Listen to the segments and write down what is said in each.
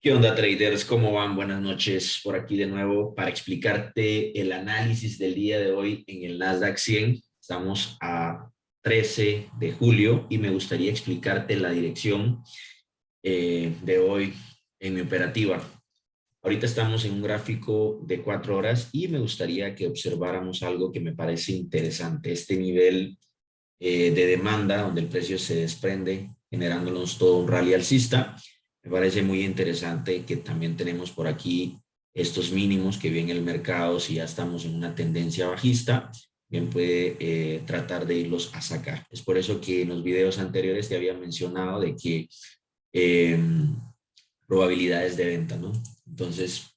¿Qué onda, traders? ¿Cómo van? Buenas noches por aquí de nuevo para explicarte el análisis del día de hoy en el Nasdaq 100. Estamos a 13 de julio y me gustaría explicarte la dirección de hoy en mi operativa. Ahorita estamos en un gráfico de 4 horas y me gustaría que observáramos algo que me parece interesante. Este nivel de demanda donde el precio se desprende generándonos todo un rally alcista. Me parece muy interesante que también tenemos por aquí estos mínimos que viene el mercado. Si ya estamos en una tendencia bajista, bien puede tratar de irlos a sacar. Es por eso que en los videos anteriores te había mencionado de que eh, probabilidades de venta, ¿no? Entonces,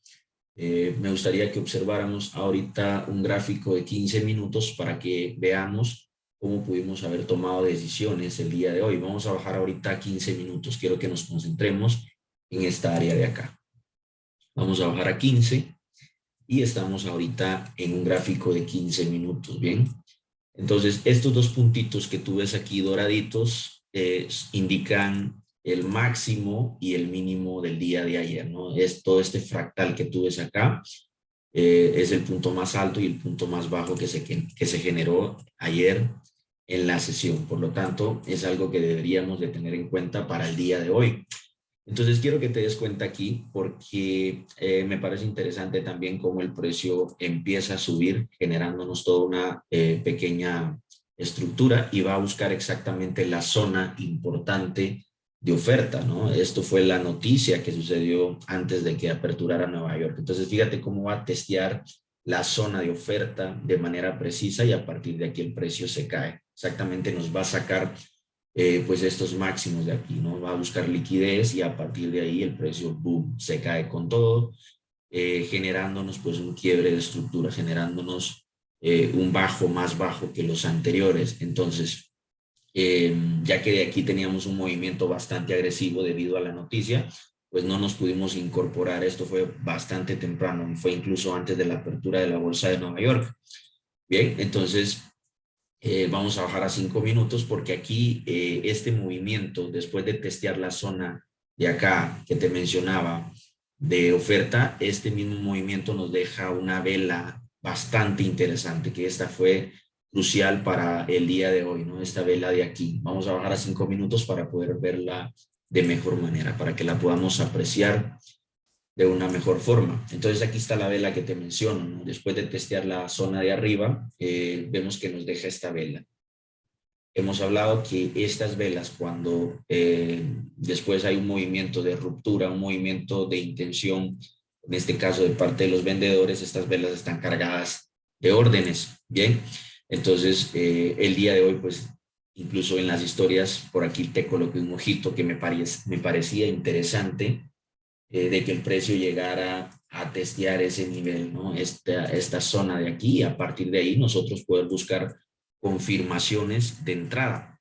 me gustaría que observáramos ahorita un gráfico de 15 minutos para que veamos cómo pudimos haber tomado decisiones el día de hoy. Vamos a bajar ahorita a 15 minutos. Quiero que nos concentremos en esta área de acá. Vamos a bajar a 15 y estamos ahorita en un gráfico de 15 minutos, ¿bien? Entonces, estos dos puntitos que tú ves aquí doraditos indican el máximo y el mínimo del día de ayer, ¿no? Es todo este fractal que tú ves acá, es el punto más alto y el punto más bajo que se generó ayer en la sesión. Por lo tanto, es algo que deberíamos de tener en cuenta para el día de hoy. Entonces quiero que te des cuenta aquí porque me parece interesante también cómo el precio empieza a subir, generándonos toda una pequeña estructura y va a buscar exactamente la zona importante de oferta, ¿no? Esto fue la noticia que sucedió antes de que aperturara Nueva York. Entonces fíjate cómo va a testear la zona de oferta de manera precisa y a partir de aquí el precio se cae. Exactamente nos va a sacar pues estos máximos de aquí, ¿no? Va a buscar liquidez y a partir de ahí el precio, boom, se cae con todo, generándonos pues un quiebre de estructura, generándonos un bajo más bajo que los anteriores. Entonces, ya que de aquí teníamos un movimiento bastante agresivo debido a la noticia, pues no nos pudimos incorporar. Esto fue bastante temprano, fue incluso antes de la apertura de la bolsa de Nueva York. Bien, entonces vamos a bajar a 5 minutos porque aquí este movimiento, después de testear la zona de acá que te mencionaba de oferta, este mismo movimiento nos deja una vela bastante interesante, que esta fue crucial para el día de hoy, ¿no? Esta vela de aquí. Vamos a bajar a 5 minutos para poder verla de mejor manera, para que la podamos apreciar de una mejor forma. Entonces aquí está la vela que te menciono, ¿no? Después de testear la zona de arriba, vemos que nos deja esta vela. Hemos hablado que estas velas, cuando después hay un movimiento de ruptura, un movimiento de intención, en este caso de parte de los vendedores, estas velas están cargadas de órdenes, ¿bien? Entonces, el día de hoy, pues, incluso en las historias, por aquí te coloqué un ojito que me parecía interesante, de que el precio llegara a testear ese nivel, ¿no? Esta zona de aquí, y a partir de ahí nosotros poder buscar confirmaciones de entrada.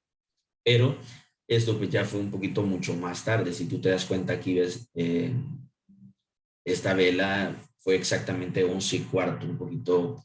Pero esto pues ya fue un poquito mucho más tarde. Si tú te das cuenta aquí, ves, esta vela fue exactamente 11:15, un poquito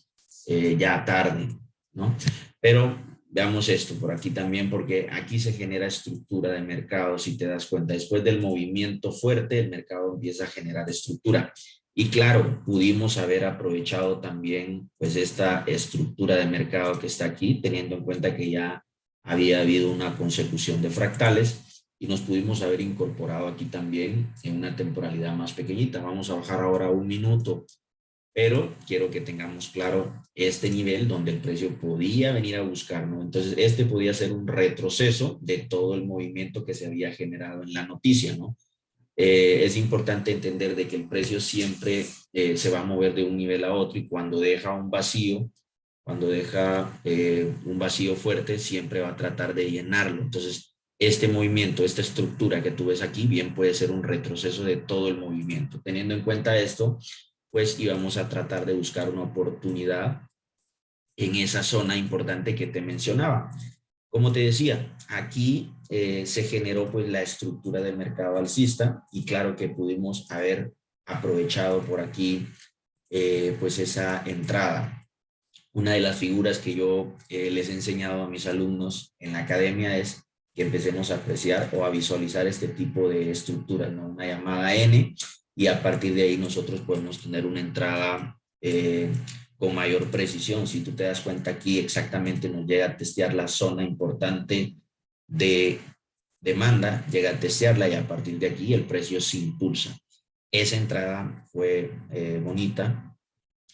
ya tarde, ¿no? Pero veamos esto por aquí también, porque aquí se genera estructura de mercado, si te das cuenta. Después del movimiento fuerte, el mercado empieza a generar estructura. Y claro, pudimos haber aprovechado también pues esta estructura de mercado que está aquí, teniendo en cuenta que ya había habido una consecución de fractales y nos pudimos haber incorporado aquí también en una temporalidad más pequeñita. Vamos a bajar ahora 1 minuto, pero quiero que tengamos claro este nivel donde el precio podía venir a buscar, ¿no? Entonces, este podía ser un retroceso de todo el movimiento que se había generado en la noticia, ¿no? Es importante entender de que el precio siempre se va a mover de un nivel a otro y cuando deja un vacío, un vacío fuerte, siempre va a tratar de llenarlo. Entonces, este movimiento, esta estructura que tú ves aquí, bien puede ser un retroceso de todo el movimiento. Teniendo en cuenta esto, pues íbamos a tratar de buscar una oportunidad en esa zona importante que te mencionaba. Como te decía, aquí se generó pues la estructura del mercado alcista y claro que pudimos haber aprovechado por aquí pues esa entrada. Una de las figuras que yo les he enseñado a mis alumnos en la academia es que empecemos a apreciar o a visualizar este tipo de estructuras, ¿no? Una llamada N, y a partir de ahí nosotros podemos tener una entrada con mayor precisión. Si tú te das cuenta aquí exactamente nos llega a testear la zona importante de demanda, llega a testearla y a partir de aquí el precio se impulsa. Esa entrada fue bonita.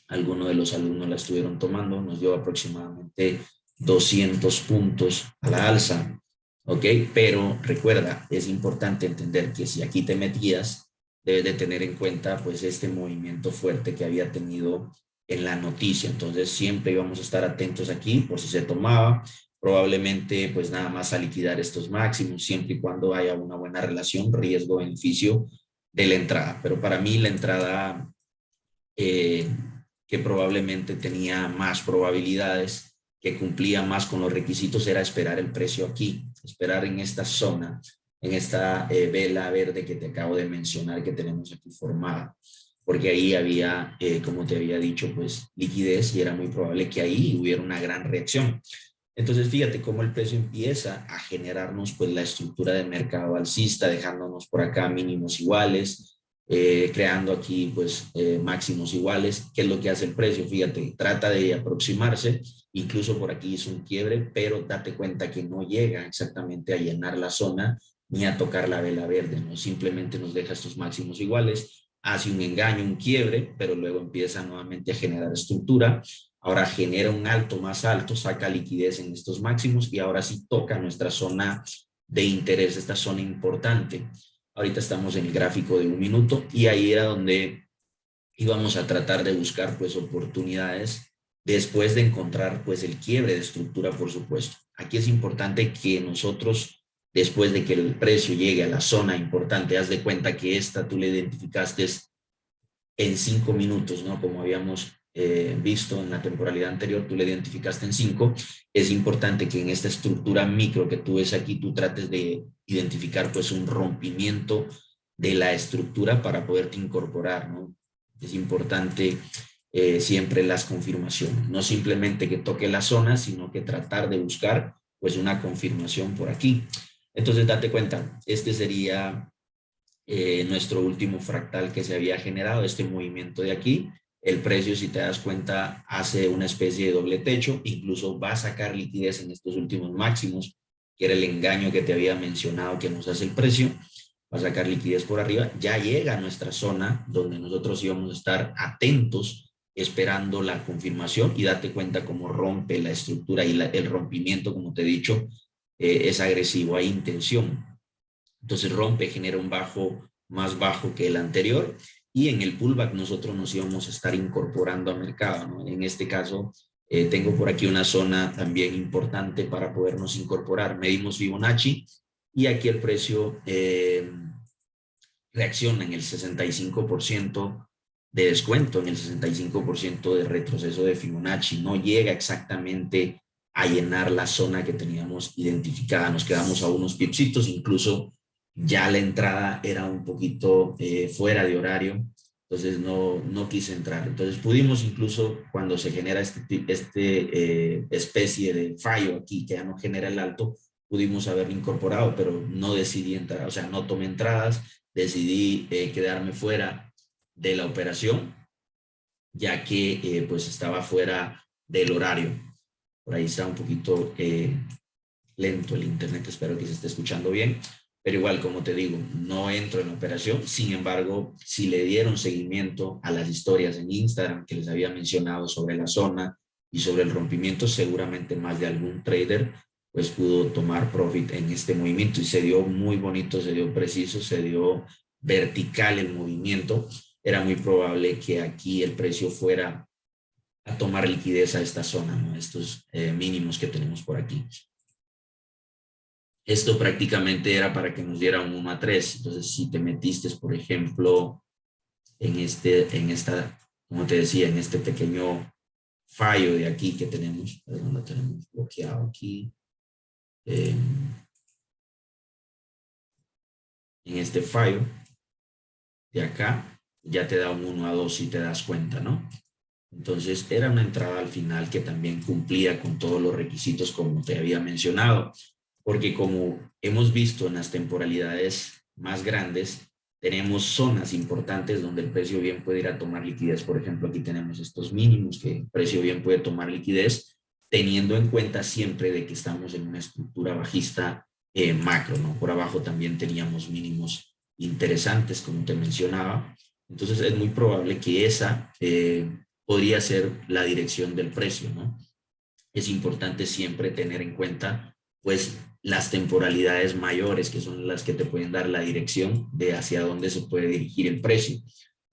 Algunos de los alumnos la estuvieron tomando, nos dio aproximadamente 200 puntos a la alza, ¿ok? Pero recuerda, es importante entender que si aquí te metías, debes de tener en cuenta pues este movimiento fuerte que había tenido en la noticia. Entonces siempre íbamos a estar atentos aquí por si se tomaba, probablemente pues nada más a liquidar estos máximos, siempre y cuando haya una buena relación riesgo-beneficio de la entrada. Pero para mí la entrada que probablemente tenía más probabilidades, que cumplía más con los requisitos, era esperar el precio aquí, esperar en esta zona, en esta vela verde que te acabo de mencionar que tenemos aquí formada, porque ahí había, como te había dicho, pues liquidez y era muy probable que ahí hubiera una gran reacción. Entonces, fíjate cómo el precio empieza a generarnos pues la estructura de mercado alcista, dejándonos por acá mínimos iguales, creando aquí pues máximos iguales. ¿Qué es lo que hace el precio? Fíjate, trata de aproximarse, incluso por aquí hizo un quiebre, pero date cuenta que no llega exactamente a llenar la zona ni a tocar la vela verde, ¿no? Simplemente nos deja estos máximos iguales, hace un engaño, un quiebre, pero luego empieza nuevamente a generar estructura. Ahora genera un alto más alto, saca liquidez en estos máximos y ahora sí toca nuestra zona de interés, esta zona importante. Ahorita estamos en el gráfico de 1 minuto y ahí era donde íbamos a tratar de buscar pues oportunidades después de encontrar pues el quiebre de estructura, por supuesto. Aquí es importante que nosotros, después de que el precio llegue a la zona importante, haz de cuenta que esta tú le identificaste en 5 minutos, ¿no? Como habíamos visto en la temporalidad anterior, tú le identificaste en 5. Es importante que en esta estructura micro que tú ves aquí, tú trates de identificar pues un rompimiento de la estructura para poderte incorporar, ¿no? Es importante siempre las confirmaciones, no simplemente que toque la zona, sino que tratar de buscar pues una confirmación por aquí. Entonces date cuenta, este sería nuestro último fractal que se había generado, este movimiento de aquí. El precio, si te das cuenta, hace una especie de doble techo, incluso va a sacar liquidez en estos últimos máximos, que era el engaño que te había mencionado que nos hace el precio. Va a sacar liquidez por arriba, ya llega a nuestra zona donde nosotros íbamos a estar atentos esperando la confirmación y date cuenta cómo rompe la estructura y el rompimiento, como te he dicho, es agresivo, hay intención. Entonces rompe, genera un bajo más bajo que el anterior y en el pullback nosotros nos íbamos a estar incorporando al mercado, ¿no? En este caso, tengo por aquí una zona también importante para podernos incorporar. Medimos Fibonacci y aquí el precio reacciona en el 65% de descuento, en el 65% de retroceso de Fibonacci. No llega exactamente a llenar la zona que teníamos identificada. Nos quedamos a unos pipsitos, incluso ya la entrada era un poquito fuera de horario, entonces no quise entrar. Entonces pudimos incluso cuando se genera este especie de fallo aquí que ya no genera el alto, pudimos haberlo incorporado, pero no decidí entrar, o sea, no tomé entradas, decidí quedarme fuera de la operación, ya que pues estaba fuera del horario. Por ahí está un poquito lento el internet, espero que se esté escuchando bien. Pero igual, como te digo, no entro en operación. Sin embargo, si le dieron seguimiento a las historias en Instagram que les había mencionado sobre la zona y sobre el rompimiento, seguramente más de algún trader pues pudo tomar profit en este movimiento y se dio muy bonito, se dio preciso, se dio vertical el movimiento. Era muy probable que aquí el precio fuera a tomar liquidez a esta zona, ¿no? Estos mínimos que tenemos por aquí. Esto prácticamente era para que nos diera un 1 a 3. Entonces, si te metiste, por ejemplo, en esta, como te decía, en este pequeño fallo de aquí que tenemos, perdón, lo tenemos bloqueado aquí. En este fallo de acá, ya te da un 1 a 2 si te das cuenta, ¿no? Entonces, era una entrada al final que también cumplía con todos los requisitos como te había mencionado. porque como hemos visto en las temporalidades más grandes, tenemos zonas importantes donde el precio bien puede ir a tomar liquidez. Por ejemplo, aquí tenemos estos mínimos que el precio bien puede tomar liquidez, teniendo en cuenta siempre de que estamos en una estructura bajista macro, ¿no? Por abajo también teníamos mínimos interesantes, como te mencionaba. Entonces es muy probable que esa podría ser la dirección del precio, ¿no? Es importante siempre tener en cuenta, pues, las temporalidades mayores, que son las que te pueden dar la dirección de hacia dónde se puede dirigir el precio.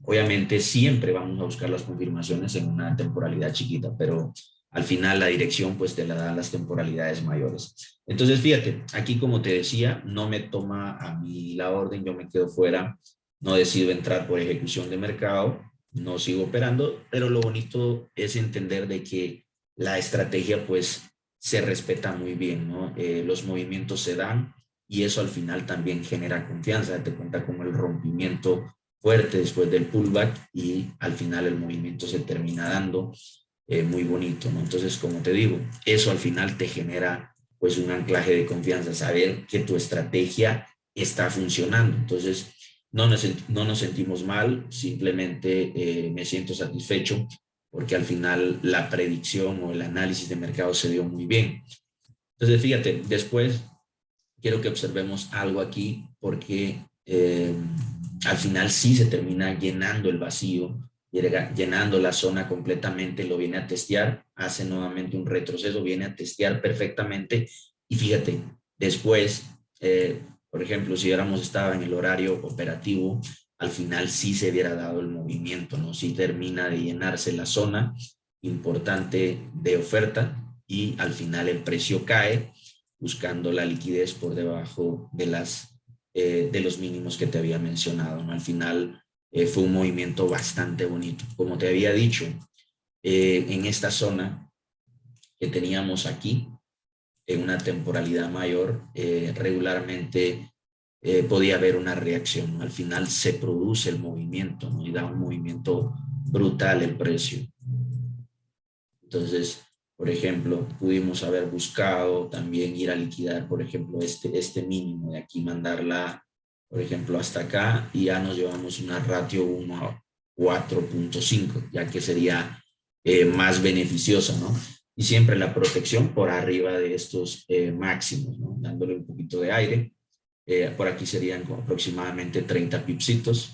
Obviamente siempre vamos a buscar las confirmaciones en una temporalidad chiquita, pero al final la dirección pues te la dan las temporalidades mayores. Entonces fíjate, aquí como te decía, no me toma a mí la orden, yo me quedo fuera, no decido entrar por ejecución de mercado, no sigo operando, pero lo bonito es entender de que la estrategia pues se respeta muy bien, ¿no? Los movimientos se dan y eso al final también genera confianza, te cuenta como el rompimiento fuerte después del pullback y al final el movimiento se termina dando muy bonito, ¿no? Entonces, como te digo, eso al final te genera pues un anclaje de confianza, saber que tu estrategia está funcionando. Entonces, no nos sentimos mal, simplemente me siento satisfecho porque al final la predicción o el análisis de mercado se dio muy bien. Entonces, fíjate, después quiero que observemos algo aquí porque al final sí se termina llenando el vacío, llenando la zona completamente, lo viene a testear, hace nuevamente un retroceso, viene a testear perfectamente y fíjate, después, por ejemplo, si hubiéramos estado en el horario operativo, al final sí se hubiera dado el movimiento, ¿no? Sí termina de llenarse la zona importante de oferta y al final el precio cae buscando la liquidez por debajo de los mínimos que te había mencionado, ¿no? Al final fue un movimiento bastante bonito. Como te había dicho, en esta zona que teníamos aquí, en una temporalidad mayor, regularmente podía haber una reacción, ¿no? Al final se produce el movimiento, ¿no? Y da un movimiento brutal el precio. Entonces, por ejemplo, pudimos haber buscado también ir a liquidar, por ejemplo, este mínimo de aquí, mandarla, por ejemplo, hasta acá y ya nos llevamos una ratio 1 a 4.5, ya que sería más beneficiosa, ¿no? Y siempre la protección por arriba de estos máximos, ¿no? Dándole un poquito de aire. Por aquí serían aproximadamente 30 pipsitos.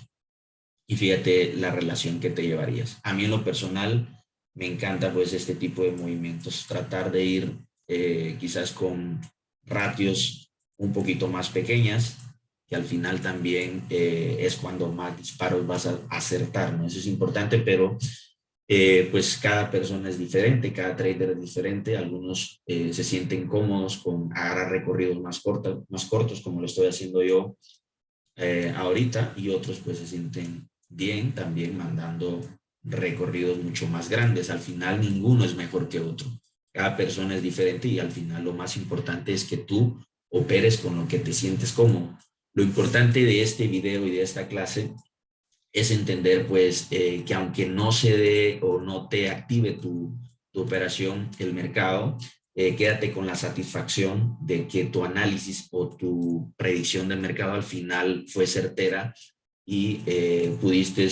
Y fíjate la relación que te llevarías. A mí en lo personal me encanta pues este tipo de movimientos, tratar de ir quizás con ratios un poquito más pequeñas, que al final también es cuando más disparos vas a acertar, ¿no? Eso es importante, pero pues cada persona es diferente, cada trader es diferente, algunos se sienten cómodos con agarrar recorridos más cortos, como lo estoy haciendo yo ahorita, y otros pues se sienten bien también mandando recorridos mucho más grandes. Al final ninguno es mejor que otro. Cada persona es diferente y al final lo más importante es que tú operes con lo que te sientes cómodo. Lo importante de este video y de esta clase es entender pues que aunque no se dé o no te active tu operación, el mercado, quédate con la satisfacción de que tu análisis o tu predicción del mercado al final fue certera y pudiste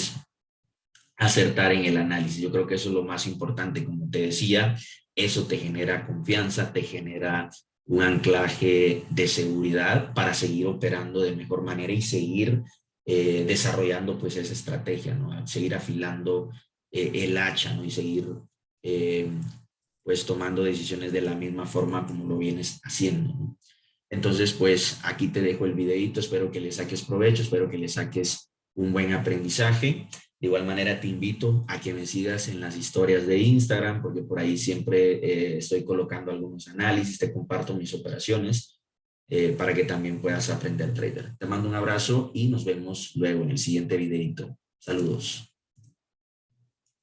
acertar en el análisis. Yo creo que eso es lo más importante, como te decía, eso te genera confianza, te genera un anclaje de seguridad para seguir operando de mejor manera y seguir desarrollando pues esa estrategia, ¿no? Seguir afilando el hacha, ¿no? Y seguir eh, pues tomando decisiones de la misma forma como lo vienes haciendo, ¿no? Entonces, pues aquí te dejo el videito, espero que le saques provecho, espero que le saques un buen aprendizaje. De igual manera te invito a que me sigas en las historias de Instagram, porque por ahí siempre estoy colocando algunos análisis, te comparto mis operaciones para que también puedas aprender trader. Te mando un abrazo y nos vemos luego en el siguiente videito. Saludos.